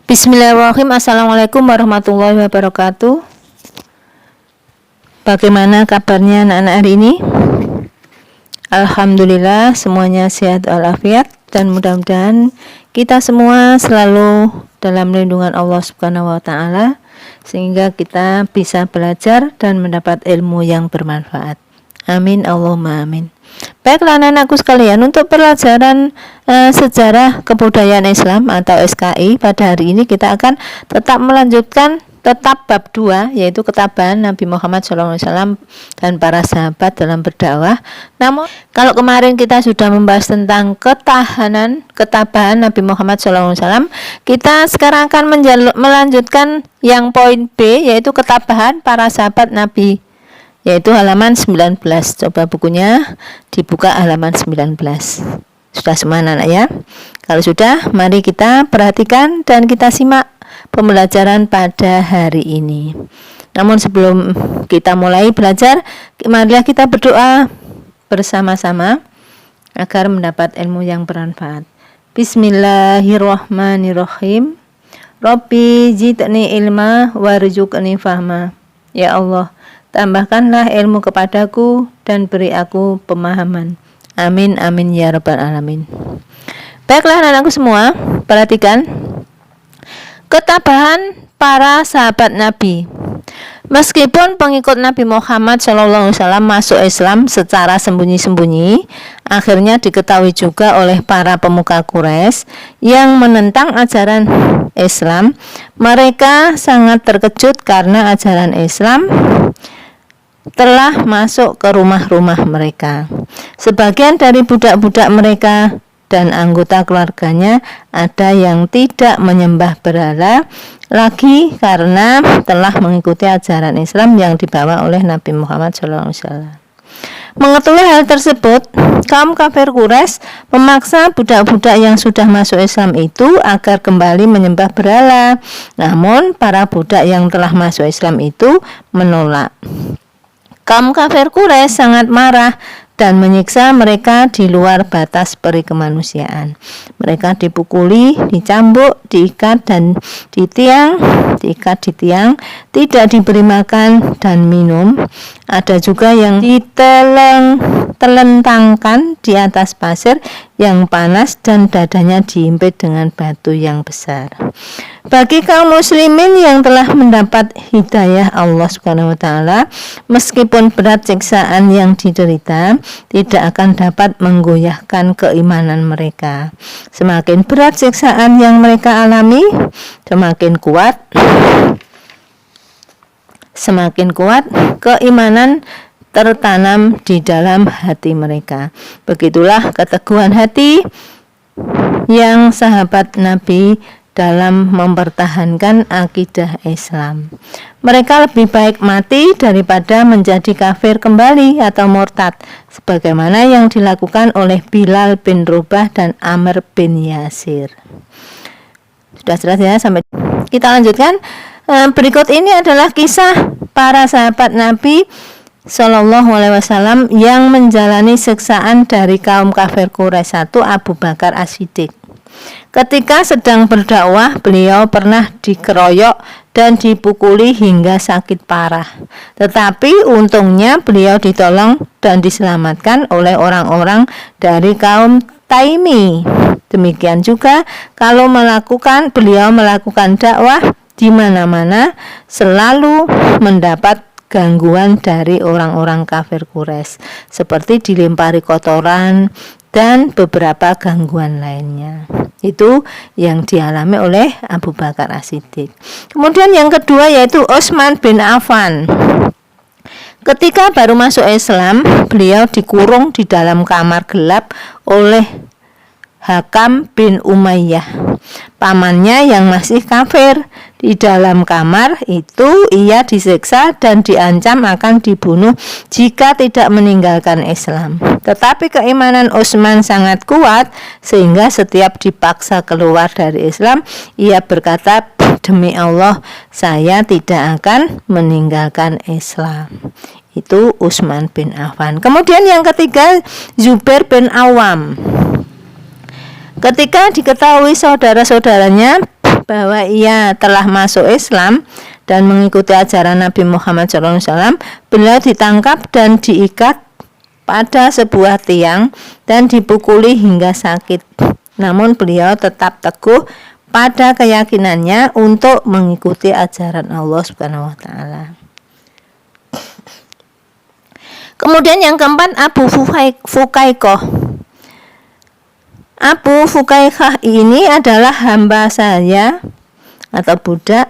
Bismillahirrahmanirrahim. Assalamualaikum warahmatullahi wabarakatuh. Bagaimana kabarnya anak-anak hari ini? Alhamdulillah semuanya sehat walafiat, dan mudah-mudahan kita semua selalu dalam lindungan Allah Subhanahu wa taala sehingga kita bisa belajar dan mendapat ilmu yang bermanfaat. Amin Allahumma amin. Baiklah anak-anakku sekalian, untuk pelajaran sejarah kebudayaan Islam atau SKI pada hari ini kita akan tetap melanjutkan bab 2, yaitu ketabahan Nabi Muhammad SAW dan para sahabat dalam berdakwah. Namun kalau kemarin kita sudah membahas tentang ketabahan Nabi Muhammad SAW, kita sekarang akan melanjutkan yang poin B, yaitu ketabahan para sahabat Nabi, yaitu halaman 19. Coba bukunya dibuka halaman 19. Sudah semua anak ya? Kalau sudah, mari kita perhatikan dan kita simak pembelajaran pada hari ini. Namun sebelum kita mulai belajar, marilah kita berdoa bersama-sama agar mendapat ilmu yang bermanfaat. Bismillahirrahmanirrahim. Rabbi zidni ilma warzuqni fahma. Ya Allah, tambahkanlah ilmu kepadaku dan beri aku pemahaman. Amin amin ya rabbal alamin. Baiklah anak-anakku semua, perhatikan ketabahan para sahabat Nabi. Meskipun pengikut Nabi Muhammad SAW masuk Islam secara sembunyi-sembunyi, akhirnya diketahui juga oleh para pemuka Quraisy yang menentang ajaran Islam. Mereka sangat terkejut karena ajaran Islam telah masuk ke rumah-rumah mereka. Sebagian dari budak-budak mereka dan anggota keluarganya ada yang tidak menyembah berhala lagi karena telah mengikuti ajaran Islam yang dibawa oleh Nabi Muhammad SAW. Mengetahui hal tersebut, kaum kafir Quraisy memaksa budak-budak yang sudah masuk Islam itu agar kembali menyembah berhala. Namun para budak yang telah masuk Islam itu menolak. Kaum kafir Quraisy sangat marah dan menyiksa mereka di luar batas peri kemanusiaan. Mereka dipukuli, dicambuk, diikat di tiang, tidak diberi makan dan minum. Ada juga yang telentangkan di atas pasir yang panas dan dadanya diimpit dengan batu yang besar. Bagi kaum muslimin yang telah mendapat hidayah Allah Subhanahu wa taala, meskipun berat siksaan yang diderita tidak akan dapat menggoyahkan keimanan mereka. Semakin berat siksaan yang mereka alami, semakin kuat keimanan tertanam di dalam hati mereka. Begitulah keteguhan hati yang sahabat Nabi dalam mempertahankan akidah Islam. Mereka lebih baik mati daripada menjadi kafir kembali atau murtad, sebagaimana yang dilakukan oleh Bilal bin Rabah dan Amr bin Yasir. Sudah jelas ya, sampai kita lanjutkan. Berikut ini adalah kisah para sahabat Nabi Sallallahu Alaihi Wasallam yang menjalani siksaan dari kaum kafir Quraisy. 1. Abu Bakar As-Siddiq. Ketika sedang berdakwah, beliau pernah dikeroyok dan dipukuli hingga sakit parah. Tetapi untungnya beliau ditolong dan diselamatkan oleh orang-orang dari kaum Taimi. Demikian juga kalau beliau melakukan dakwah di mana-mana, selalu mendapat gangguan dari orang-orang kafir Quraisy, seperti dilempari kotoran dan beberapa gangguan lainnya. Itu yang dialami oleh Abu Bakar As-Siddiq. Kemudian yang kedua yaitu Utsman bin Affan. Ketika baru masuk Islam, beliau dikurung di dalam kamar gelap oleh Hakam bin Umayyah, pamannya yang masih kafir. Di dalam kamar itu ia disiksa dan diancam akan dibunuh jika tidak meninggalkan Islam. Tetapi keimanan Utsman sangat kuat sehingga setiap dipaksa keluar dari Islam, ia berkata, "Demi Allah, saya tidak akan meninggalkan Islam." Itu Utsman bin Affan. Kemudian yang ketiga, Zubair bin Awam. Ketika diketahui saudara-saudaranya bahwa ia telah masuk Islam dan mengikuti ajaran Nabi Muhammad SAW, beliau ditangkap dan diikat pada sebuah tiang dan dipukuli hingga sakit. Namun beliau tetap teguh pada keyakinannya untuk mengikuti ajaran Allah Subhanahu wa taala. Kemudian yang keempat, Abu Fukaikoh. Abu Fukaikah ini adalah hamba saya atau budak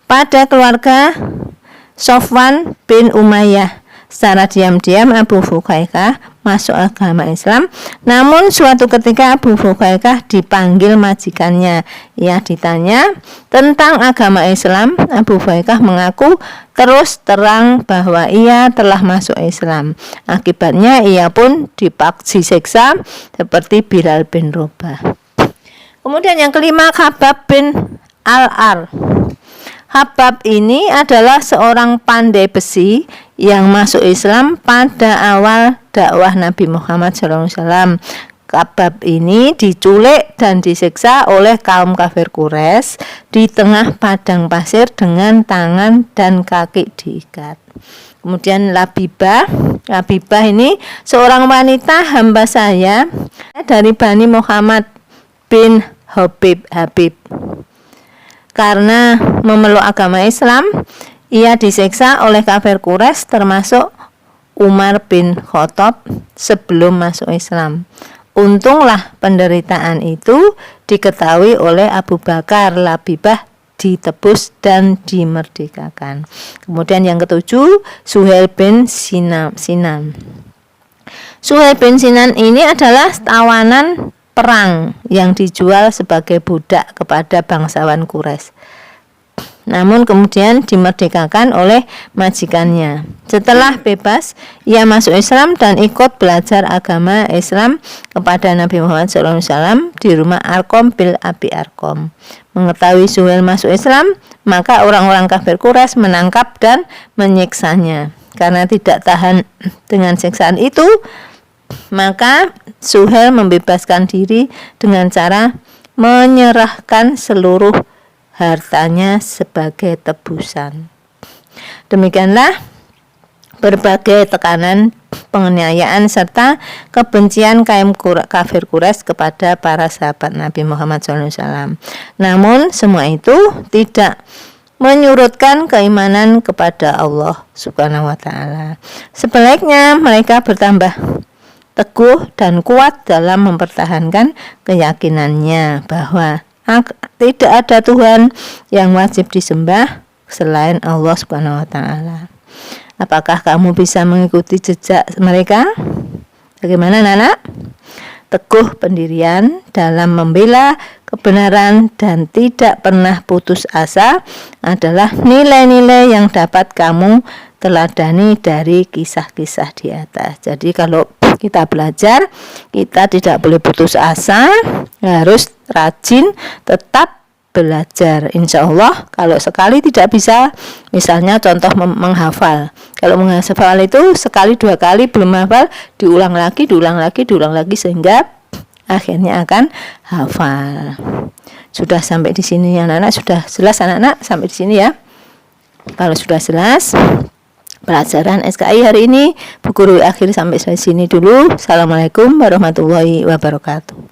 pada keluarga Sofwan bin Umayyah. Secara diam-diam Abu Fukaikah masuk agama Islam. Namun suatu ketika Abu Fukaikah dipanggil majikannya. Ia ditanya tentang agama Islam. Abu Fukaikah mengaku terus terang bahwa ia telah masuk Islam. Akibatnya ia pun disiksa seperti Bilal bin Rabah. Kemudian yang kelima, Khabbab bin Al-Ar. Khabbab ini adalah seorang pandai besi yang masuk Islam pada awal dakwah Nabi Muhammad SAW. Khabbab ini diculik dan disiksa oleh kaum kafir Quraisy di tengah padang pasir dengan tangan dan kaki diikat. Kemudian Labibah ini seorang wanita hamba saya dari Bani Muhammad bin Habib. Karena memeluk agama Islam, ia disiksa oleh kafir Quraisy termasuk Umar bin Khattab sebelum masuk Islam. Untunglah penderitaan itu diketahui oleh Abu Bakar. Labibah ditebus dan dimerdekakan. Kemudian yang ketujuh, Suhail bin Sinan. Suhail bin Sinan ini adalah tawanan perang yang dijual sebagai budak kepada bangsawan Quraisy. Namun kemudian dimerdekakan oleh majikannya. Setelah bebas, ia masuk Islam dan ikut belajar agama Islam kepada Nabi Muhammad SAW di rumah Arqam bin Abi Arqam. Mengetahui Suhail masuk Islam, maka orang-orang kafir Quraisy menangkap dan menyiksanya. Karena tidak tahan dengan siksaan itu, maka Suhail membebaskan diri dengan cara menyerahkan seluruh hartanya sebagai tebusan. Demikianlah berbagai tekanan, penganiayaan serta kebencian kaum kafir Quraisy kepada para sahabat Nabi Muhammad SAW. Namun semua itu tidak menyurutkan keimanan kepada Allah Subhanahu wa taala. Sebaliknya mereka bertambah teguh dan kuat dalam mempertahankan keyakinannya bahwa tidak ada Tuhan yang wajib disembah selain Allah Subhanahu wa taala. Apakah kamu bisa mengikuti jejak mereka? Bagaimana, Nana? Teguh pendirian dalam membela kebenaran dan tidak pernah putus asa adalah nilai-nilai yang dapat kamu teladani dari kisah-kisah di atas. Jadi kalau kita belajar, kita tidak boleh putus asa, harus rajin, tetap belajar. Insya Allah kalau sekali tidak bisa, misalnya contoh menghafal. Kalau menghafal itu sekali dua kali belum hafal, diulang lagi sehingga akhirnya akan hafal. Sudah sampai di sini ya anak-anak, sudah jelas anak-anak sampai di sini ya. Kalau sudah jelas pelajaran SKI hari ini, Bu Guru akhiri sampai sini dulu. Assalamualaikum warahmatullahi wabarakatuh.